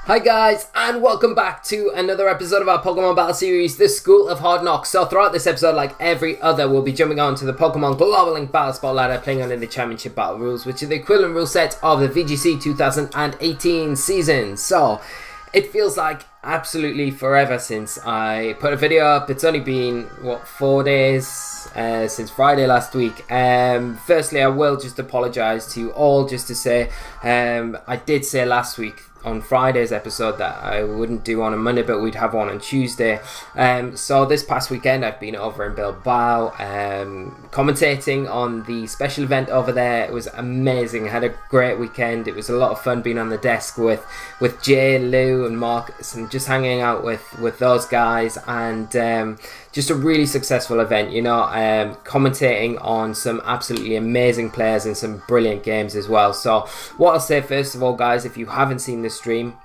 Hi guys, and welcome back to another episode of our Pokemon Battle Series, the School of Hard Knocks. So throughout this episode, like every other, we'll be jumping on to the Pokemon Global Link Battle Spotlight, playing on in the Championship Battle rules, which are the equivalent rule set of the VGC 2018 season. So it feels like absolutely forever since I put a video up. It's only been, 4 days since Friday last week. Firstly, I will just apologise to you all, just to say, I did say last week on Friday's episode that I wouldn't do on a Monday, but we'd have one on Tuesday. So this past weekend I've been over in Bilbao commentating on the special event over there. It was amazing. I had a great weekend. It was a lot of fun being on the desk with Jay, Lou and Marcus, and just hanging out with those guys, and just a really successful event, you know, commentating on some absolutely amazing players and some brilliant games as well. So what I'll say first of all, guys, if you haven't seen the stream,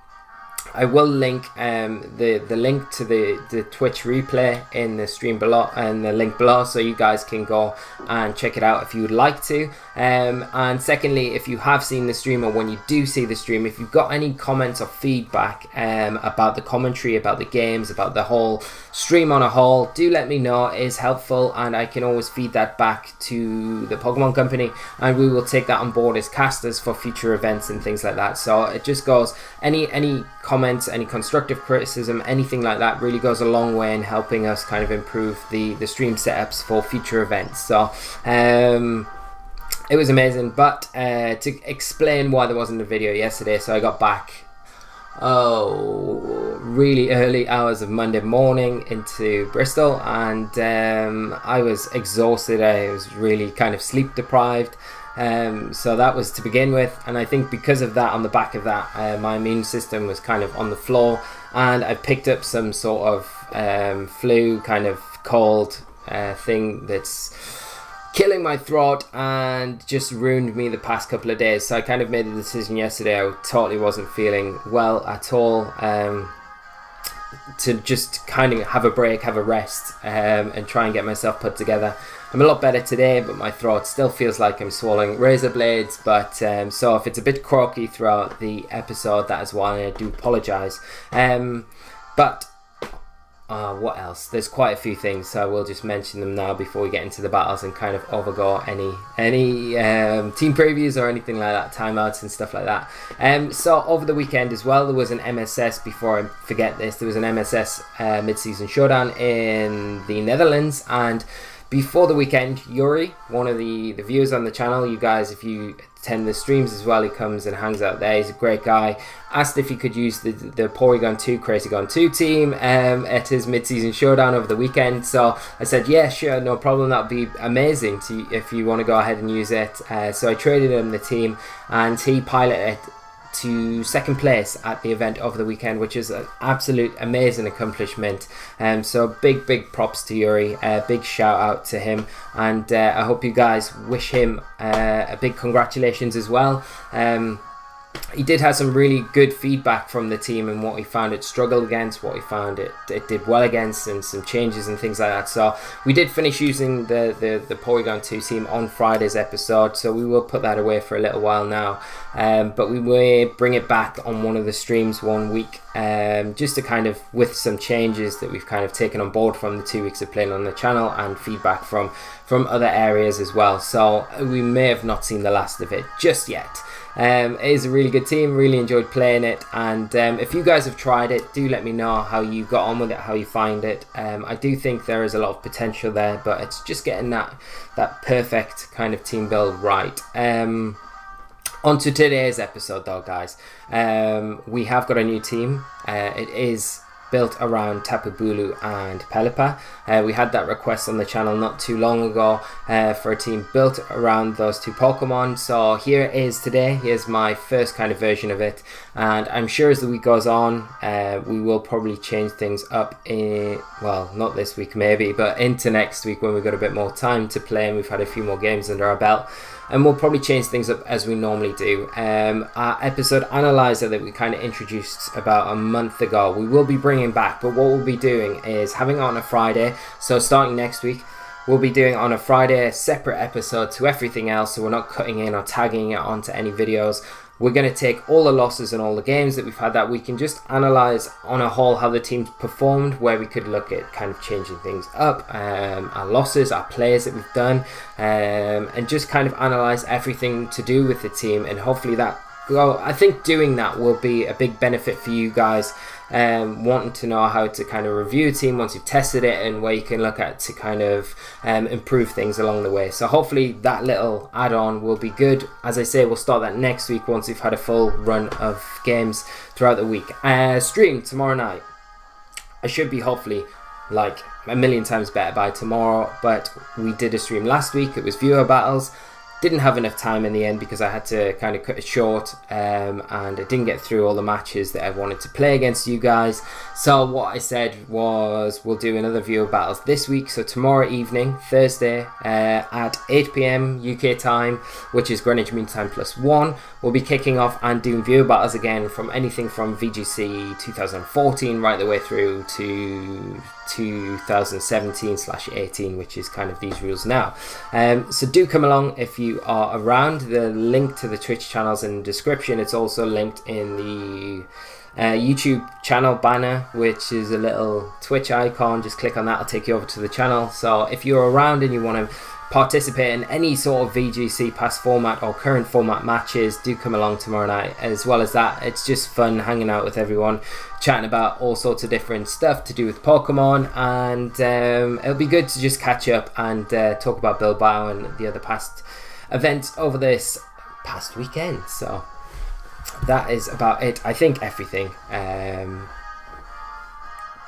I will link the link to the Twitch replay in the stream below, and the link below, so you guys can go and check it out if you would like to. And secondly, if you have seen the stream, or when you do see the stream, if you've got any comments or feedback about the commentary, about the games, about the whole stream on a whole, do let me know. It is helpful, and I can always feed that back to the Pokemon Company, and we will take that on board as casters for future events and things like that. So it just goes, any comments, any constructive criticism, anything like that really goes a long way in helping us kind of improve the stream setups for future events. So it was amazing. But to explain why there wasn't a video yesterday, so I got back really early hours of Monday morning into Bristol, and I was exhausted. I was really kind of sleep deprived. So that was to begin with, and I think because of that, on the back of that, my immune system was kind of on the floor, and I picked up some sort of flu kind of cold thing that's killing my throat and just ruined me the past couple of days. So I kind of made the decision yesterday. I totally wasn't feeling well at all, to just kind of have a break, have a rest, and try and get myself put together. I'm a lot better today, but my throat still feels like I'm swallowing razor blades. But so if it's a bit croaky throughout the episode, that is why. I do apologise. But what else? There's quite a few things, so I will just mention them now before we get into the battles and kind of overgo any team previews or anything like that, timeouts and stuff like that. So over the weekend as well, there was an MSS, before I forget this, there was an MSS mid-season showdown in the Netherlands, and before the weekend, Yuri, one of the viewers on the channel, you guys, if you attend the streams as well, he comes and hangs out there, he's a great guy, asked if he could use the Porygon 2 Crazy Gon 2 team at his mid-season showdown over the weekend. So I said, yeah, sure, no problem, that would be amazing if you want to go ahead and use it. So I traded him the team, and he piloted it to second place at the event over the weekend, which is an absolute amazing accomplishment. So big props to Yuri, big shout out to him, and I hope you guys wish him a big congratulations as well. He did have some really good feedback from the team, and what he found it struggled against, what he found it did well against, and some changes and things like that. So we did finish using the Porygon 2 team on Friday's episode, so we will put that away for a little while now. But we may bring it back on one of the streams one week, just to kind of, with some changes that we've kind of taken on board from the 2 weeks of playing on the channel, and feedback from other areas as well. So we may have not seen the last of it just yet. It is a really good team, really enjoyed playing it, and if you guys have tried it, do let me know how you got on with it, how you find it. I do think there is a lot of potential there, but it's just getting that perfect kind of team build right. On to today's episode though, guys. We have got a new team. It is built around Tapu Bulu and Pelipper. We had that request on the channel not too long ago for a team built around those two Pokemon. So here it is today. Here's my first kind of version of it, and I'm sure as the week goes on, we will probably change things up well, not this week maybe, but into next week when we've got a bit more time to play and we've had a few more games under our belt. And we'll probably change things up as we normally do. Our episode analyzer that we kind of introduced about a month ago, we will be bringing back, but what we'll be doing is having it on a Friday. So starting next week, we'll be doing on a Friday a separate episode to everything else, so we're not cutting in or tagging it onto any videos. we're going to take all the losses and all the games that we've had that week and just analyse on a whole how the team's performed, where we could look at kind of changing things up, our losses, our players that we've done, and just kind of analyse everything to do with the team. And hopefully I think doing that will be a big benefit for you guys, wanting to know how to kind of review a team once you've tested it, and where you can look at to kind of improve things along the way. So hopefully that little add-on will be good. As I say, we'll start that next week once we've had a full run of games throughout the week. Stream tomorrow night. I should be hopefully like a million times better by tomorrow, but we did a stream last week. It was viewer battles. Didn't have enough time in the end because I had to kind of cut it short, and I didn't get through all the matches that I wanted to play against you guys. So what I said was we'll do another viewer battles this week. So tomorrow evening, Thursday, at 8 PM UK time, which is Greenwich Mean Time +1, we'll be kicking off and doing viewer battles again from anything from VGC 2014 right the way through to 2017/18, which is kind of these rules now. So do come along if you are around. The link to the Twitch channel's in the description. It's also linked in the YouTube channel banner, which is a little Twitch icon. Just click on that, it'll take you over to the channel. So if you're around and you want to participate in any sort of VGC past format or current format matches, do come along tomorrow night. As well as that, it's just fun hanging out with everyone, chatting about all sorts of different stuff to do with Pokemon, and it'll be good to just catch up and talk about Bilbao and the other past events over this past weekend. So that is about it. I think everything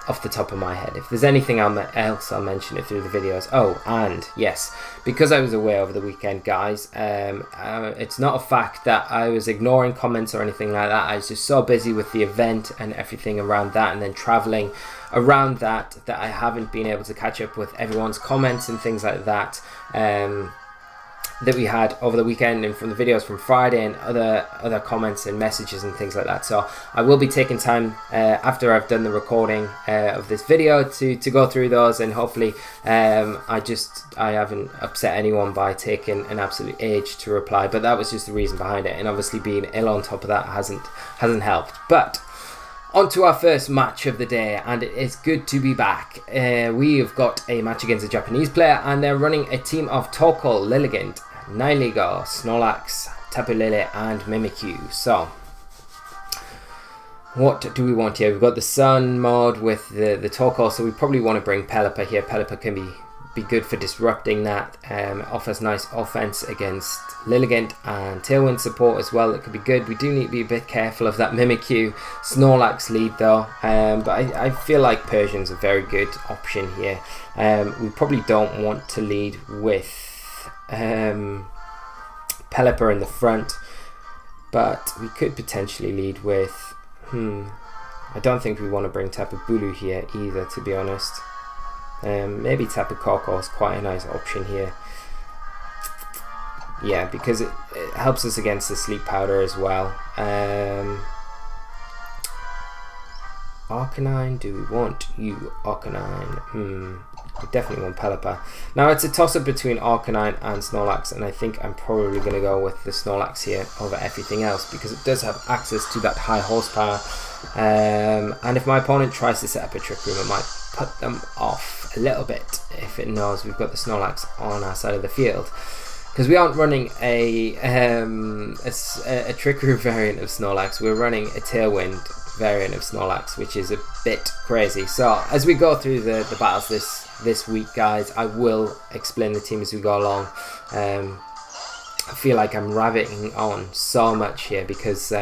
off the top of my head. If there's anything else, I'll mention it through the videos. Oh, and yes, because I was away over the weekend, guys, it's not a fact that I was ignoring comments or anything like that. I was just so busy with the event and everything around that, and then traveling around that I haven't been able to catch up with everyone's comments and things like that that we had over the weekend, and from the videos from Friday and other comments and messages and things like that. So I will be taking time after I've done the recording of this video to go through those, and hopefully I haven't upset anyone by taking an absolute age to reply, but that was just the reason behind it. And obviously being ill on top of that hasn't helped. But on to our first match of the day, and it's good to be back. We have got a match against a Japanese player, and they're running a team of Torkoal, Lilligant, Nihilego, Snorlax, Tapu Lele, and Mimikyu. So, what do we want here? We've got the Sun mod with the Torkoal, so we probably want to bring Pelipper here. Pelipper can be good for disrupting that. Offers nice offense against Lilligant and Tailwind support as well. That could be good. We do need to be a bit careful of that Mimikyu Snorlax lead though, but I feel like Persian's a very good option here. We probably don't want to lead with Pelipper in the front, but we could potentially lead with I don't think we want to bring Tapu Bulu here either, to be honest. Maybe Tapu Koko is quite a nice option here. Yeah, because it helps us against the sleep powder as well. Arcanine, do we want you? Arcanine, we definitely want Pelipper. Now it's a toss-up between Arcanine and Snorlax, and I think I'm probably going to go with the Snorlax here over everything else, because it does have access to that high horsepower. And if my opponent tries to set up a Trick Room, it might put them off a little bit if it knows we've got the Snorlax on our side of the field. Because we aren't running a Trick Room variant of Snorlax, we're running a Tailwind variant of Snorlax, which is a bit crazy. So as we go through the battles this week, guys, I will explain the team as we go along. I feel like I'm rabbiting on so much here because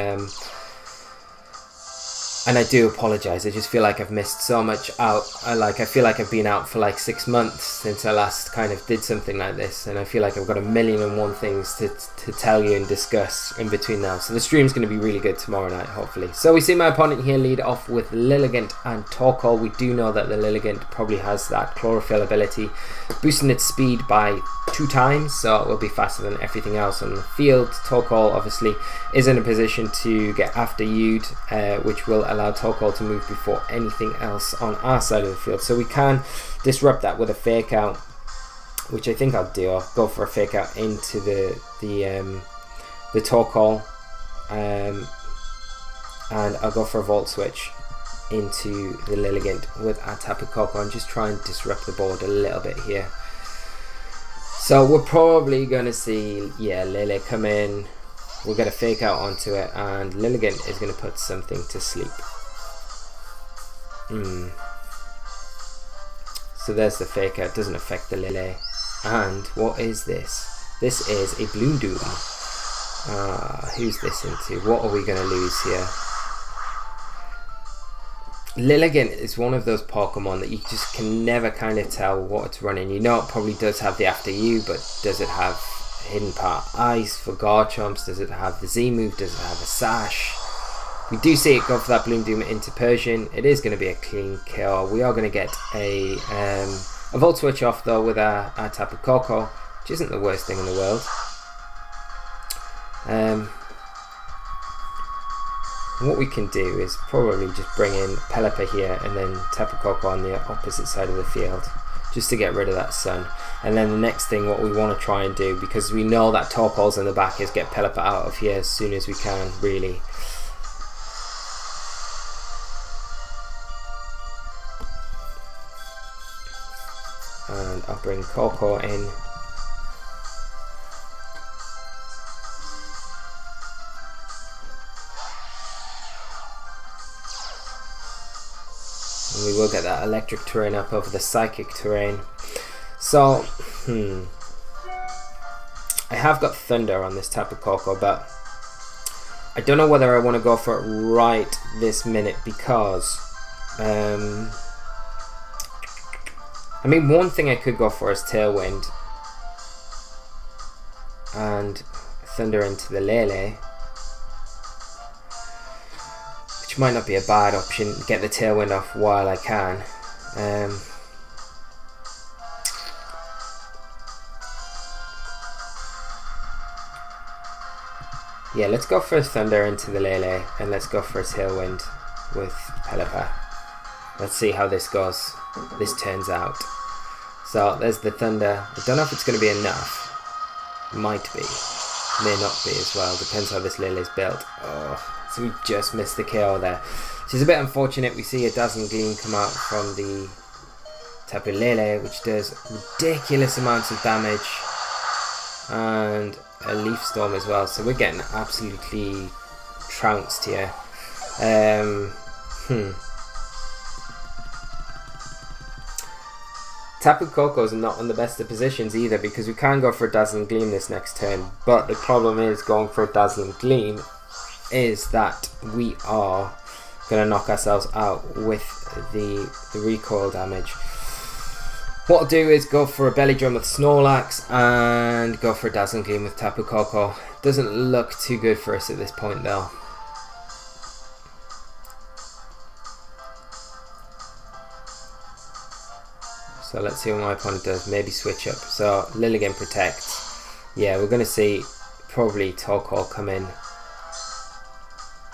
and I do apologise. I just feel like I've missed so much out. I feel like I've been out for like 6 months since I last kind of did something like this, and I feel like I've got 1,000,001 things to tell you and discuss in between now. So the stream's going to be really good tomorrow night, hopefully. So we see my opponent here lead off with Lilligant and Torkoal. We do know that the Lilligant probably has that Chlorophyll ability, boosting its speed by 2 times, so it will be faster than everything else on the field. Torkoal obviously is in a position to get after You'd, which will allow Torkoal to move before anything else on our side of the field. So we can disrupt that with a fake out, which I think I'll do. I'll go for a fake out into the Torkoal, and I'll go for a Volt Switch into the Lilligant with a Tapu Koko and just try and disrupt the board a little bit here. So we're probably going to see, yeah, Lele come in. We'll get a Fake Out onto it, and Lilligant is going to put something to sleep. So there's the Fake Out, doesn't affect the Lele. And what is this? This is a Bloom Doom. Who's this into? What are we going to lose here? Lilligant is one of those Pokemon that you just can never kind of tell what it's running. You know it probably does have the After You, but does it have Hidden Part Ice for Garchomps? Does it have the Z move? Does it have a Sash? We do see it go for that Bloom Doom into Persian. It is going to be a clean kill. We are going to get a Volt Switch off though with our Tapu Koko, which isn't the worst thing in the world. What we can do is probably just bring in Pelipper here and then Tapu Koko on the opposite side of the field just to get rid of that sun. And then the next thing what we want to try and do, because we know that Torkoal's in the back, is get Pelipper out of here as soon as we can, really. And I'll bring Koko in. And we will get that electric terrain up over the psychic terrain. So, I have got Thunder on this Tapu Koko, but I don't know whether I want to go for it right this minute because I mean, one thing I could go for is Tailwind and Thunder into the Lele, which might not be a bad option. Get the Tailwind off while I can. Yeah, let's go for a Thunder into the Lele and let's go for a Tailwind with Pelipper. Let's see how this goes. This turns out. So there's the Thunder. I don't know if it's going to be enough. Might be. May not be as well. Depends how this Lele is built. Oh, so we just missed the KO there. Which is a bit unfortunate. We see a Dazzling Gleam come out from the Tapu Lele, which does ridiculous amounts of damage. And a Leaf Storm as well. So we're getting absolutely trounced here. Tapu Koko's not in the best of positions either, because we can go for a Dazzling Gleam this next turn, but the problem is going for a Dazzling Gleam is that we are going to knock ourselves out with the recoil damage. What I'll do is go for a Belly Drum with Snorlax and go for a Dazzling Gleam with Tapu Koko. Doesn't look too good for us at this point though. So let's see what my opponent does. Maybe switch up. So Lilligant Protect. Yeah, we're going to see probably Torkoal come in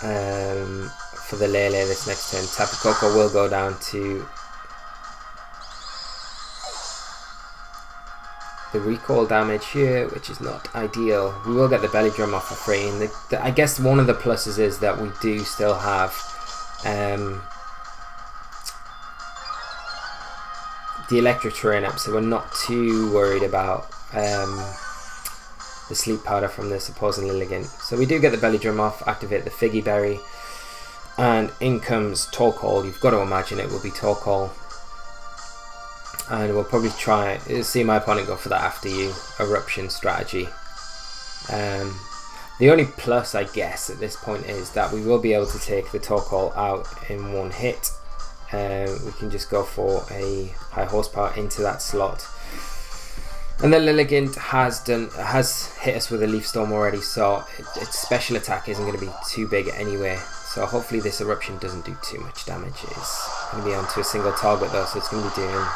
for the Lele this next turn. Tapu Koko will go down to the recoil damage here, which is not ideal. We will get the Belly Drum off for free. And I guess one of the pluses is that we do still have the electric terrain up, so we're not too worried about the sleep powder from this opposing Lilligant. So we do get the Belly Drum off, activate the Figgy Berry, and in comes Torkoal. You've got to imagine it will be Torkoal, and we'll probably try see my opponent go for that After You Eruption strategy. The only plus I guess at this point is that we will be able to take the Torkoal out in one hit. We can just go for a high horsepower into that slot, and then Lilligant has hit us with a Leaf Storm already, so its special attack isn't going to be too big anyway. So hopefully this Eruption doesn't do too much damage. It's going to be onto a single target though, so it's going to be doing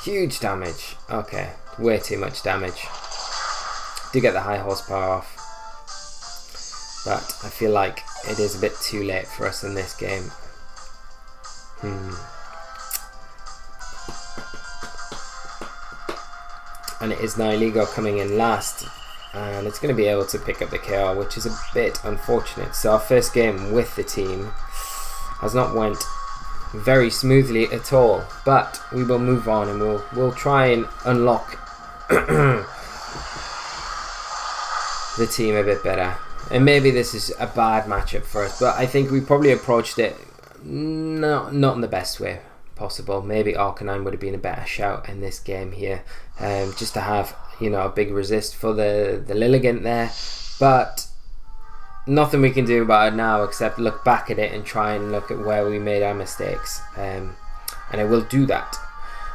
huge damage. Okay, way too much damage. Do get the high horsepower off, but I feel like it is a bit too late for us in this game. And it is Nihilego coming in last. and it's going to be able to pick up the KO, which is a bit unfortunate. So our first game with the team has not went very smoothly at all, but we will move on and we'll try and unlock the team a bit better. And maybe this is a bad matchup for us, but I think we probably approached it not in the best way possible. Maybe Arcanine would have been a better shout in this game here, just to have, you know, a big resist for the Lilligant there, but nothing we can do about it now except look back at it and try and look at where we made our mistakes, and I will do that.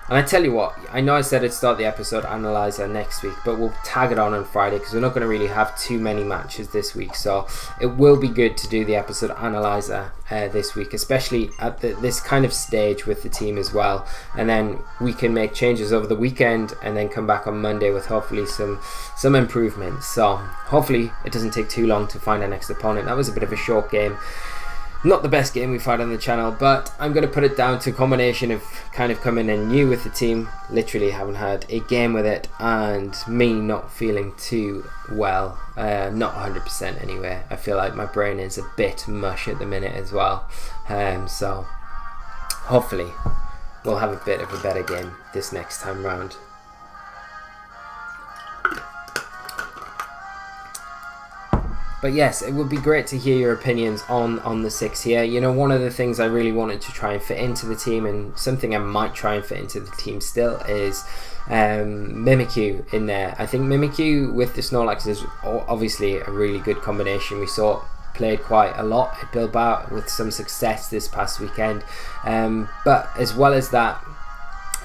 And I tell you what, I know I said I'd start the episode analyzer next week, but we'll tag it on Friday because we're not going to really have too many matches this week. So it will be good to do the episode analyzer this week, especially at this kind of stage with the team as well. And then we can make changes over the weekend and then come back on Monday with hopefully some improvements. So hopefully it doesn't take too long to find our next opponent. That was a bit of a short game. Not the best game we've had on the channel, but I'm going to put it down to a combination of kind of coming in new with the team, literally haven't had a game with it, and me not feeling too well, not 100% anyway. I feel like my brain is a bit mush at the minute as well, so hopefully we'll have a bit of a better game this next time round. But yes, it would be great to hear your opinions on the 6 here. You know, one of the things I really wanted to try and fit into the team, and something I might try and fit into the team still, is Mimikyu in there. I think Mimikyu with the Snorlax is obviously a really good combination. We saw it played quite a lot at Bilbao with some success this past weekend. But as well as that,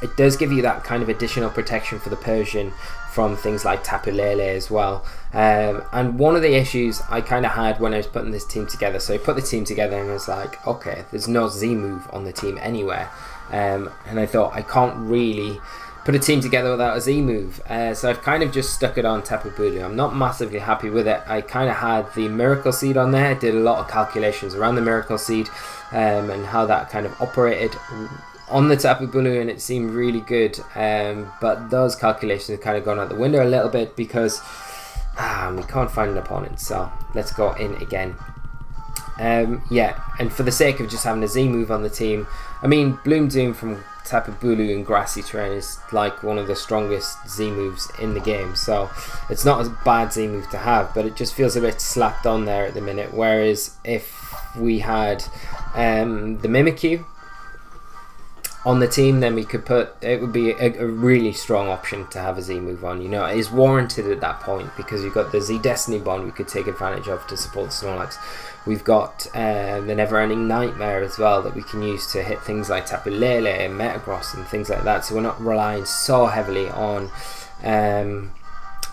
it does give you that kind of additional protection for the Persian from things like Tapu Lele as well. And one of the issues I kind of had when I was putting this team together, so I put the team together and I was like, okay, there's no Z move on the team anywhere. And I thought, I can't really put a team together without a Z move. So I've kind of just stuck it on Tapu Bulu. I'm not massively happy with it. I kind of had the Miracle Seed on there, did a lot of calculations around the Miracle Seed and how that kind of operated on the Tapu Bulu, and it seemed really good, but those calculations have kind of gone out the window a little bit because we can't find an opponent. So let's go in again. Yeah, and for the sake of just having a Z move on the team, I mean, Bloom Doom from Tapu Bulu and Grassy terrain is like one of the strongest Z moves in the game, so it's not a bad Z move to have, but it just feels a bit slapped on there at the minute. Whereas if we had the Mimikyu on the team, then we could put, it would be a really strong option to have a Z move on. You know, it is warranted at that point because you've got the Z Destiny Bond we could take advantage of to support the Snorlax. We've got the Never Ending Nightmare as well that we can use to hit things like Tapu Lele and Metagross and things like that, so we're not relying so heavily on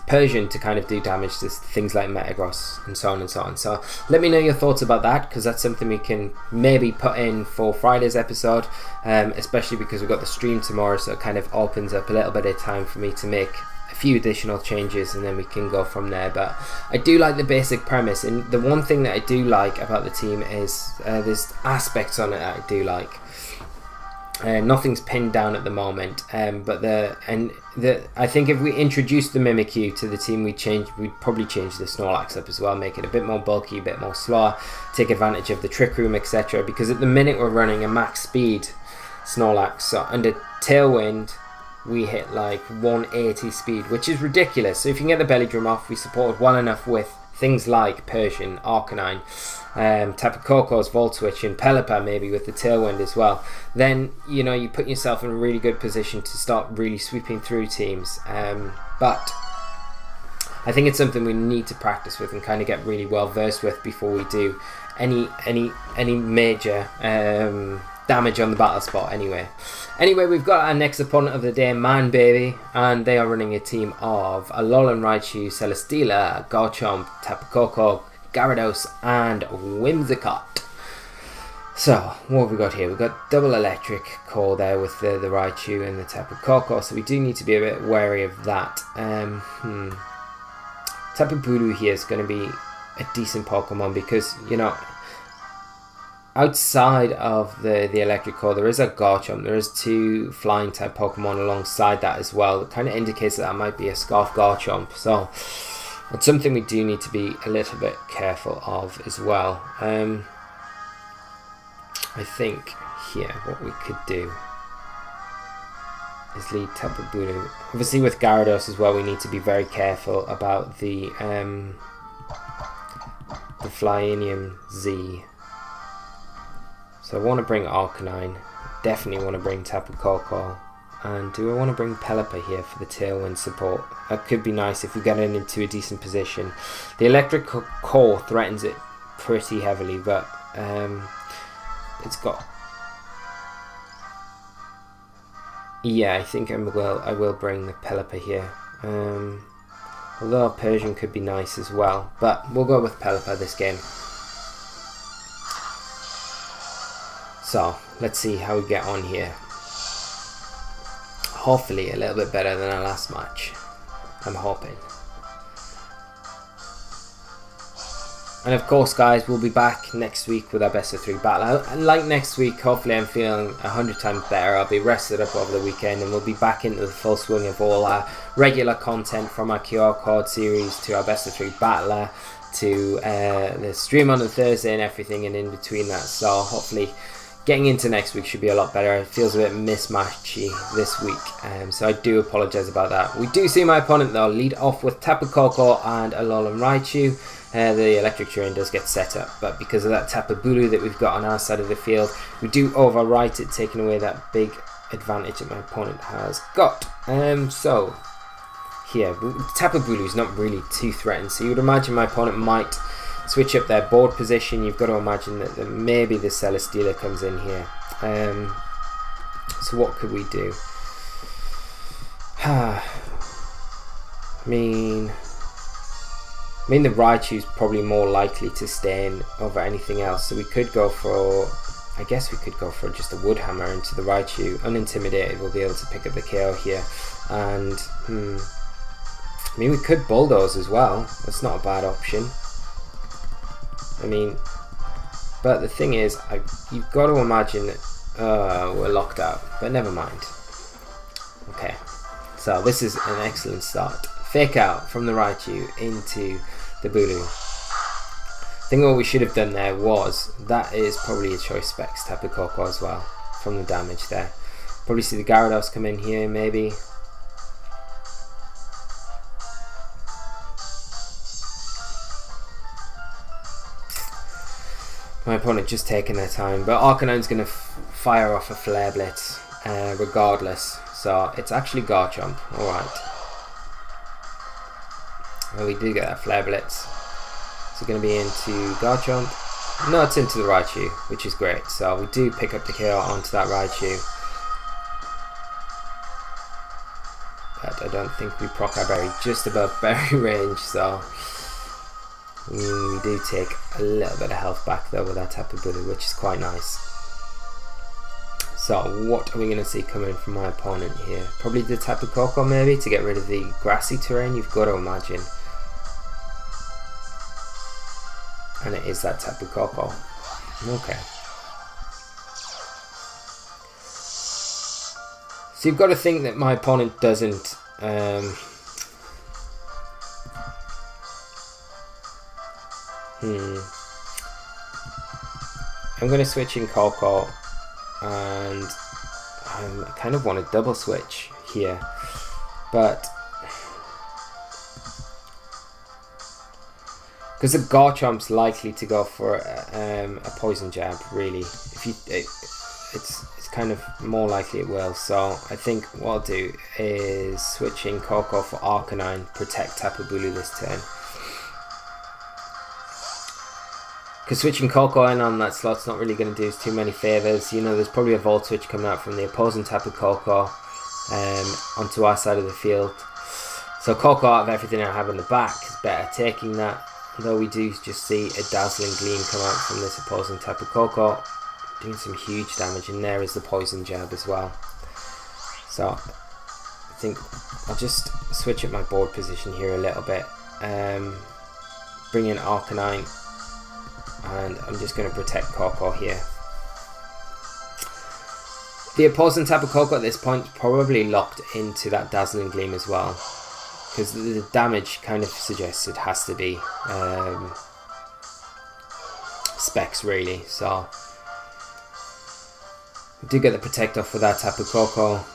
Persian to kind of do damage to things like Metagross and so on and so on. So let me know your thoughts about that, because that's something we can maybe put in for Friday's episode, especially because we've got the stream tomorrow, so it kind of opens up a little bit of time for me to make a few additional changes and then we can go from there. But I do like the basic premise, and the one thing that I do like about the team is there's aspects on it that I do like. Nothing's pinned down at the moment, but I think if we introduced the Mimikyu to the team, we'd probably change the Snorlax up as well, make it a bit more bulky, a bit more slower, take advantage of the Trick Room, etc. Because at the minute we're running a max speed Snorlax, so under Tailwind we hit like 180 speed, which is ridiculous. So if you can get the Belly Drum off, we supported well enough with things like Persian, Arcanine, Tapu Koko's Volt Switch, and Pelipper maybe with the Tailwind as well, then you know you put yourself in a really good position to start really sweeping through teams. But I think it's something we need to practice with and kind of get really well versed with before we do any major damage on the battle spot. Anyway, we've got our next opponent of the day, Man Baby, and they are running a team of Alolan Raichu, Celesteela, Garchomp, Tapu Koko, Gyarados, and Whimsicott. So what have we got here? We've got double electric core there with the Raichu and the Tapu Koko, so we do need to be a bit wary of that. Tapu Bulu here is going to be a decent Pokemon because, you know, outside of the electric core, there is a Garchomp. There is two flying type Pokemon alongside that as well. It kind of indicates that might be a Scarf Garchomp. So It's something we do need to be a little bit careful of as well. I think here what we could do is lead Tapu Bulu. Obviously with Gyarados as well, we need to be very careful about the Flyinium Z. So I want to bring Arcanine, definitely want to bring Tapu Koko, and do I want to bring Pelipper here for the Tailwind support? That could be nice if we get it into a decent position. The Electric Core threatens it pretty heavily, but it's got... Yeah, I think I will bring the Pelipper here. Although Persian could be nice as well, but we'll go with Pelipper this game. So, let's see how we get on here. Hopefully a little bit better than our last match. I'm hoping. And of course guys, we'll be back next week with our best of 3 battle. And like next week, hopefully I'm feeling 100 times better. I'll be rested up over the weekend and we'll be back into the full swing of all our regular content, from our QR code series to our best of 3 battler to the stream on the Thursday and everything and in between that. So hopefully getting into next week should be a lot better. It feels a bit mismatchy this week, so I do apologise about that. We do see my opponent though lead off with Tapu Koko and Alolan Raichu. The electric terrain does get set up, but because of that Tapu Bulu that we've got on our side of the field, we do overwrite it, taking away that big advantage that my opponent has got. So here, Tapu Bulu is not really too threatened, so you would imagine my opponent might switch up their board position. You've got to imagine that maybe the Celesteela comes in here. So what could we do? I mean the Raichu is probably more likely to stay in over anything else, so we could go for, I guess we could go for just a Wood Hammer into the Raichu. Unintimidated, we'll be able to pick up the KO here. And I mean, we could Bulldoze as well. That's not a bad option. I mean, but the thing is, you've got to imagine that we're locked out, but never mind. Okay, so this is an excellent start. Fake out from the Raichu into the Bulu. I think what we should have done there was, that is probably a choice specs Tapu Koko as well, from the damage there. Probably see the Gyarados come in here maybe. My opponent just taking their time, but Arcanine's going to fire off a Flare Blitz regardless, so it's actually Garchomp. Alright. Well, we do get that Flare Blitz. It's going to be into Garchomp. No, it's into the Raichu, which is great. So we do pick up the KO onto that Raichu. But I don't think we proc our berry just above berry range, so we do take a little bit of health back though with that Tapu Bulu, which is quite nice. So what are we going to see coming from my opponent here? Probably the Tapu Koko maybe to get rid of the grassy terrain, you've got to imagine. And it is that Tapu Koko. Okay. So you've got to think that my opponent doesn't I'm going to switch in Koko, and I kind of want a double switch here, but because the Garchomp's likely to go for a poison jab, really. It's kind of more likely it will. So I think what I'll do is switch in Koko for Arcanine, protect Tapu Bulu this turn. Because switching Koko in on that slot's not really going to do us too many favours. You know, there's probably a Volt Switch coming out from the opposing Tapu Koko onto our side of the field. So Koko, out of everything I have in the back, is better taking that. Though we do just see a Dazzling Gleam come out from this opposing Tapu Koko, doing some huge damage, and there is the Poison Jab as well. So I think I'll just switch up my board position here a little bit. Bring in Arcanine, and I'm just going to protect Koko here. The opposing Tapu Koko at this point is probably locked into that Dazzling Gleam as well, because the damage kind of suggests it has to be specs really. So we do get the protect off for that Tapu Koko.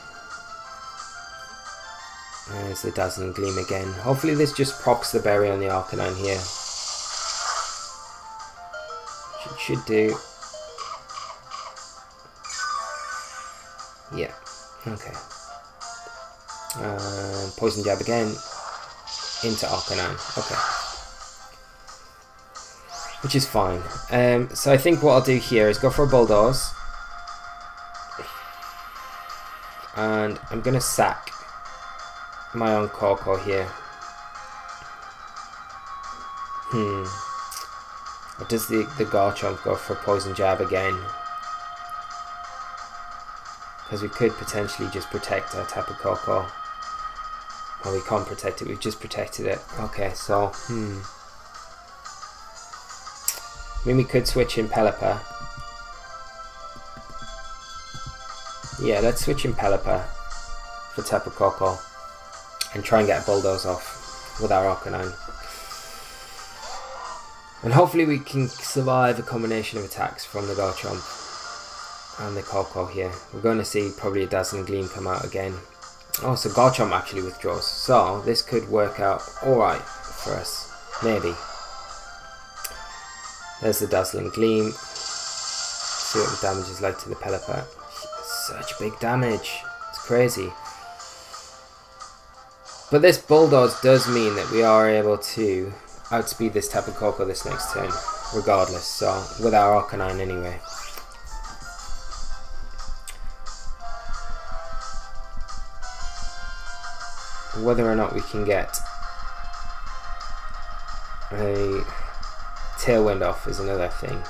There's the Dazzling Gleam again. Hopefully this just procs the berry on the Arcanine here. It should do. Yeah, okay. Poison Jab again into Arcanine. Okay. Which is fine. So I think what I'll do here is go for a Bulldoze. And I'm going to sack my own Koko here. Or does the Garchomp go for a Poison Jab again? Because we could potentially just protect our Tapu Koko. Well, we can't protect it, we've just protected it. Okay, so, I mean, we could switch in Pelipper. Yeah, let's switch in Pelipper for Tapu Koko and try and get a Bulldoze off with our Arcanine. And hopefully we can survive a combination of attacks from the Garchomp and the Koko here. We're going to see probably a Dazzling Gleam come out again. Oh, so Garchomp actually withdraws. So this could work out alright for us. Maybe. There's the Dazzling Gleam. See what the damage is like to the Pelipper. Such big damage. It's crazy. But this Bulldoze does mean that we are able to outspeed this Tapu Koko this next turn, regardless. So, with our Arcanine anyway. Whether or not we can get a Tailwind off is another thing.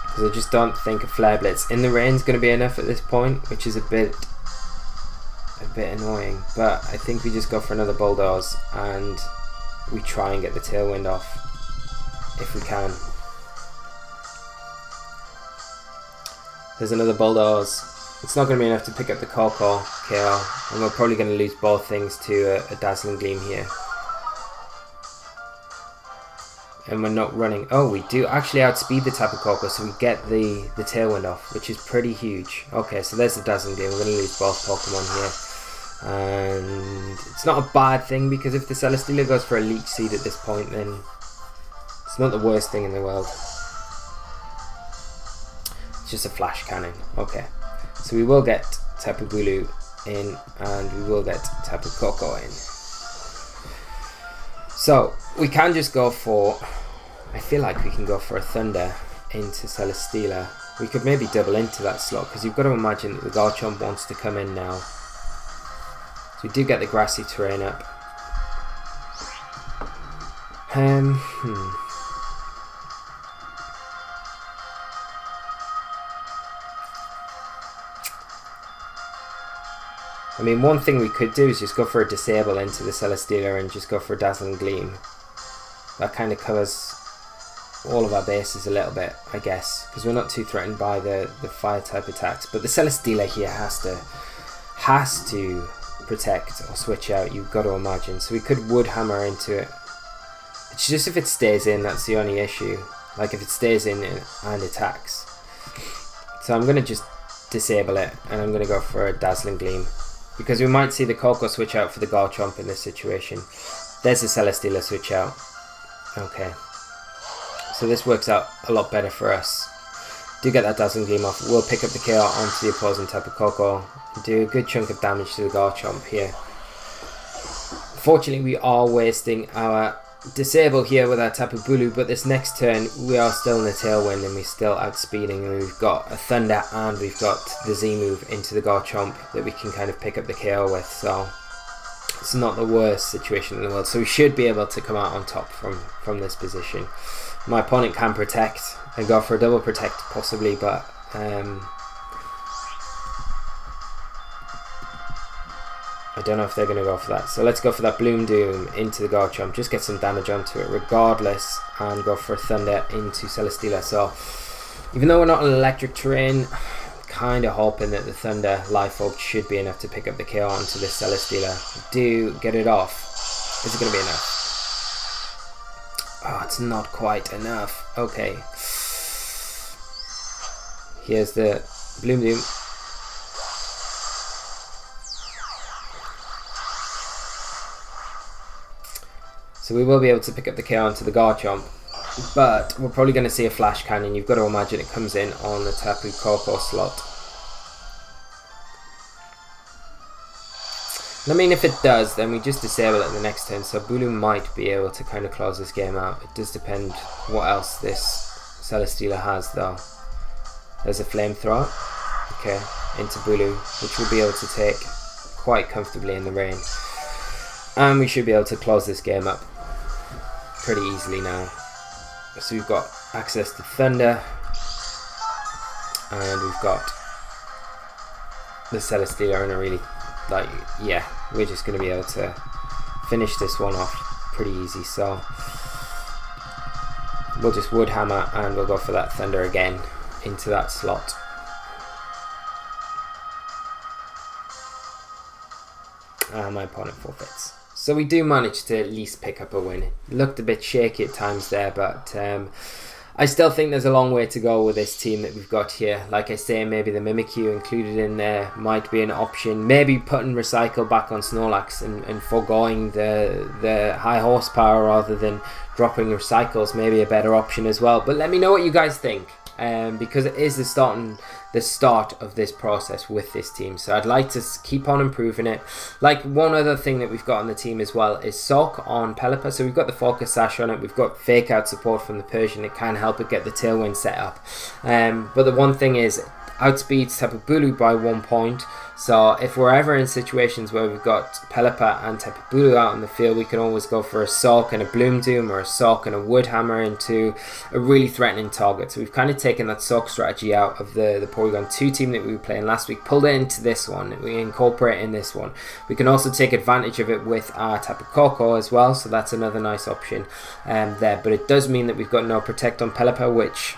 Because I just don't think a Flare Blitz in the rain is going to be enough at this point, which is a bit annoying. But I think we just go for another Bulldoze and we try and get the Tailwind off if we can. There's another Bulldoze. It's not going to be enough to pick up the Koko KO, and we're probably going to lose both things to a Dazzling Gleam here. And we're not running. Oh, we do actually outspeed the Tapu Koko, so we get the Tailwind off, which is pretty huge. Okay, so there's the Dazzling Gleam. We're going to lose both Pokemon here. And it's not a bad thing, because if the Celesteela goes for a Leech Seed at this point, then it's not the worst thing in the world. It's just a Flash Cannon. Okay, so we will get Tapu Bulu in, and we will get Tapu Koko in. So we can just go for, I feel like we can go for a Thunder into Celesteela. We could maybe double into that slot, because you've got to imagine that the Garchomp wants to come in now. So we do get the grassy terrain up. I mean, one thing we could do is just go for a Disable into the Celesteela and just go for a Dazzling Gleam. That kind of covers all of our bases a little bit, I guess, because we're not too threatened by the fire type attacks. But the Celesteela here has to protect or switch out, you've got to imagine. So we could Wood Hammer into it. It's just if it stays in, that's the only issue. Like if it stays in and attacks. So I'm going to just disable it, and I'm going to go for a Dazzling Gleam, because we might see the Koko switch out for the Garchomp in this situation. There's the Celesteela switch out. Okay, so this works out a lot better for us. Do get that Dazzling Gleam off. We'll pick up the KO onto the opposing Tapu Koko, do a good chunk of damage to the Garchomp here. Fortunately, we are wasting our Disable here with our Tapu Bulu, but this next turn we are still in the Tailwind and we're still outspeeding, and we've got a Thunder and we've got the Z move into the Garchomp that we can kind of pick up the KO with, so it's not the worst situation in the world. So we should be able to come out on top from this position. My opponent can protect and go for a double protect possibly, but I don't know if they're going to go for that. So let's go for that Bloom Doom into the Garchomp. Just get some damage onto it regardless. And go for a Thunder into Celesteela. So even though we're not in electric terrain, kind of hoping that the Thunder Life Orb should be enough to pick up the KO onto this Celesteela. Do get it off. Is it going to be enough? Oh, it's not quite enough. Okay. Here's the Bloom Doom. So we will be able to pick up the KO onto the Garchomp. But we're probably going to see a Flash Cannon. You've got to imagine it comes in on the Tapu Koko slot. And I mean, if it does, then we just disable it the next turn. So Bulu might be able to kind of close this game out. It does depend what else this Celesteela has, though. There's a Flamethrower. Okay, into Bulu, which we'll be able to take quite comfortably in the rain. And we should be able to close this game up pretty easily now. So we've got access to Thunder. And we've got the Celesteela in a really, like, yeah, we're just going to be able to finish this one off pretty easy. So we'll just Wood Hammer and we'll go for that Thunder again into that slot. And my opponent forfeits. So we do manage to at least pick up a win. It looked a bit shaky at times there, but I still think there's a long way to go with this team that we've got here. Like I say, maybe the Mimikyu included in there might be an option. Maybe putting Recycle back on Snorlax and foregoing the high horsepower rather than dropping Recycles, maybe a better option as well. But let me know what you guys think. Because it is the start of this process with this team, so I'd like to keep on improving it. Like, one other thing that we've got on the team as well is Sock on Pelipper. So we've got the Focus Sash on it, we've got Fake Out support from the Persian. It can help it get the Tailwind set up, but the one thing is outspeeds Tapu Bulu by 1 point. So if we're ever in situations where we've got Pelipper and Tapu Bulu out in the field, we can always go for a Sock and a Bloom Doom, or a Sock and a Wood Hammer into a really threatening target. So we've kind of taken that Sock strategy out of the Porygon 2 team that we were playing last week, pulled it into this one, we incorporate it in this one. We can also take advantage of it with our Tapu Koko as well, so that's another nice option there. But it does mean that we've got no Protect on Pelipper, which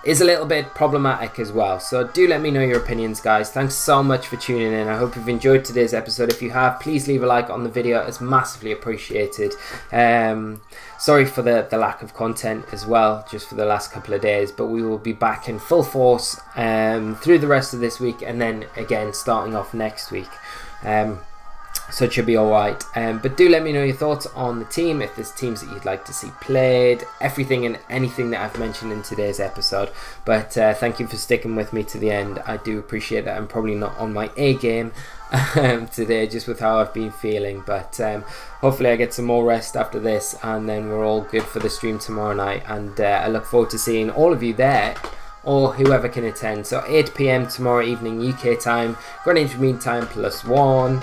is a little bit problematic as well. So do let me know your opinions, guys. Thanks so much for tuning in. I hope you've enjoyed today's episode. If you have, please leave a like on the video. It's massively appreciated. Sorry for the lack of content as well, just for the last couple of days, but we will be back in full force through the rest of this week, and then again starting off next week. So it should be alright. But do let me know your thoughts on the team, if there's teams that you'd like to see played, everything and anything that I've mentioned in today's episode. But thank you for sticking with me to the end. I do appreciate that. I'm probably not on my A game today, just with how I've been feeling. But hopefully I get some more rest after this, and then we're all good for the stream tomorrow night. And I look forward to seeing all of you there, or whoever can attend. So 8 PM tomorrow evening UK time, Greenwich Mean Time +1.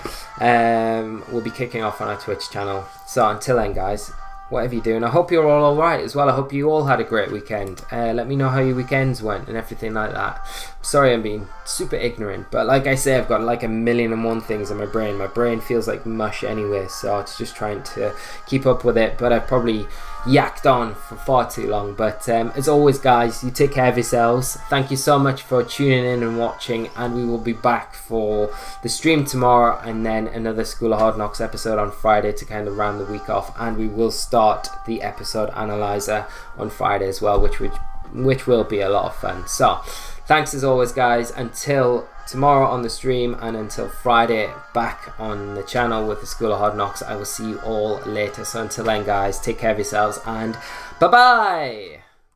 We'll be kicking off on our Twitch channel. So until then, guys, whatever you're doing, I hope you're all alright as well. I hope you all had a great weekend. Let me know how your weekends went and everything like that. Sorry I'm being super ignorant, but like I say, I've got like 1,000,001 things in my brain. My brain feels like mush anyway, so it's just trying to keep up with it. But I've probably yacked on for far too long. But as always, guys, you take care of yourselves. Thank you so much for tuning in and watching, and we will be back for the stream tomorrow, and then another School of Hard Knocks episode on Friday to kind of round the week off. And we will start the episode analyzer on Friday as well, which will be a lot of fun. So thanks as always, guys. Until tomorrow on the stream, and until Friday back on the channel with the School of Hard Knocks, I will see you all later. So until then, guys, take care of yourselves, and bye bye.